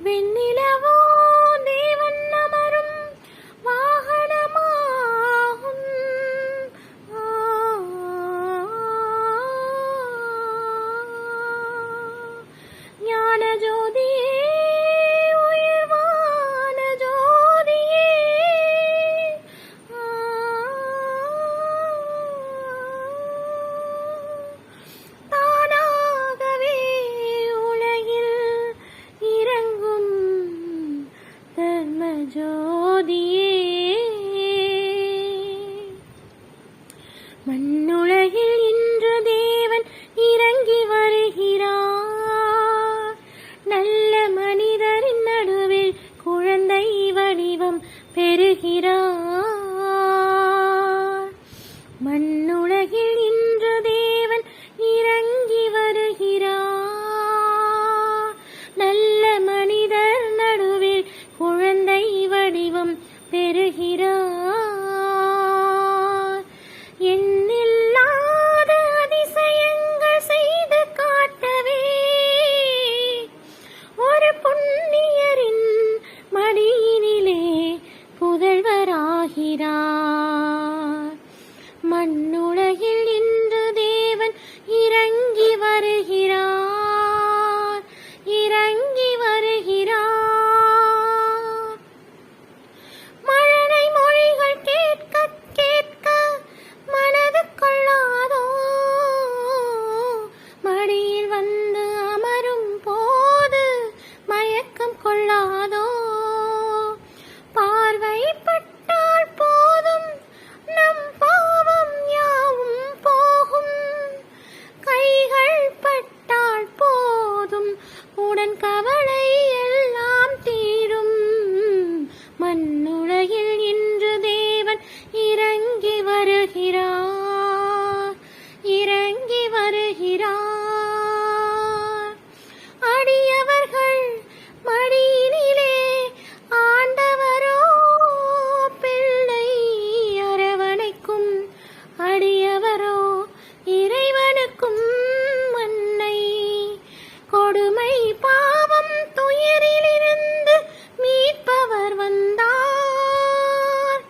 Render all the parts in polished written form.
வெண்ணிலவோ தேவன் அமரும் வாகனமாகும். ஞான ஜோதியே, உயர்வான ஜோதியே, தானாகவே உலகில் இறங்கும் தர்ம ஜோதியே, மண்ணுலகில் இன்று தேவன் இறங்கி வருகிறார். நல்ல மனிதரின் நடுவில் குழந்தை வடிவம் பெறுகிறார். மண்ணுலகில் இன்று தேவன் இறங்கி வருகிறார். நல்ல மனிதர் நடுவில் குழந்தை வடிவம் பெறுகிறார். எண்ணில்லாத அதிசயங்கள் செய்து காட்டவே ஒரு புண்ணியரின் மடியினிலே புதல்வராகிறார். மண்ணுலகில் இன்று தேவன் இறங்கி வருகிறார், இறங்கி வருகிறார். மழலை மொழிகள் கேட்க கேட்க மனது கொள்ளாதோ, மடியில் வந்து அமரும் போது மயக்கம் கொள்ளாதோ. பார்வைப்பட்டால் போதும் நம் பாவம் யாவும் போகும், கைகள் பட்டால் போதும் உடன் கவலை எல்லாம் தீரும். மண்ணுலகில் இன்று தேவன் இறங்கி வருகிறார், இறங்கி வருகிறார். அடியவர்கள் மடியினிலே ஆண்டவரோ பிள்ளை அரவணைக்கும், அடியவரோ இறைவனுக்கும் அன்னை. கொடுமை பாவம் துயரிலிருந்து மீட்பவர் வந்தார்.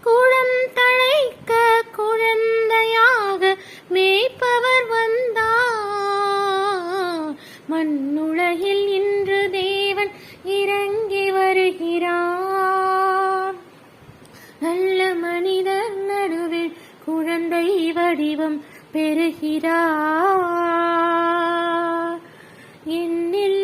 குளம் தழைக்க குழந்தையாக மேய்ப்பவர் வந்தார். மண்ணுலகில் இன்று தேவன் இறங்கி வருகிறார். நல்ல மனிதர் நடுவில் குழந்தை வடிவம் பெறுகிறார். என்னில்